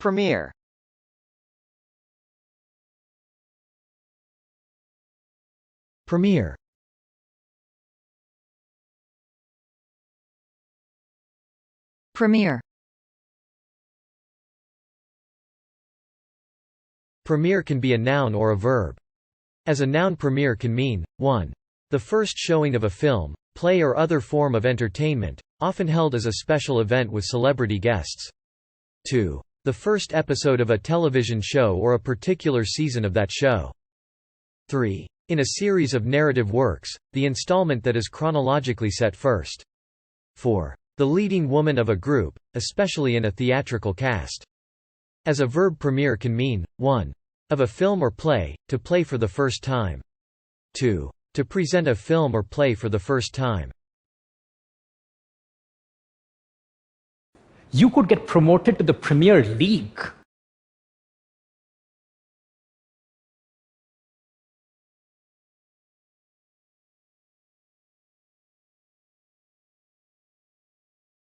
Prɛmɪr. Prɛmɪr. Prɛmɪr. Prɛmɪr can be a noun or a verb. As a noun, prɛmɪr can mean 1. The first showing of a film, play or other form of entertainment, often held as a special event with celebrity guests. 2. The first episode of a television show or a particular season of that show. 3. In a series of narrative works, the installment that is chronologically set first. 4. The leading woman of a group, especially in a theatrical cast. As a verb, prɛmɪr can mean 1. Of a film or play, to play for the first time. 2. To present a film or play for the first time. You could get promoted to the Premier League.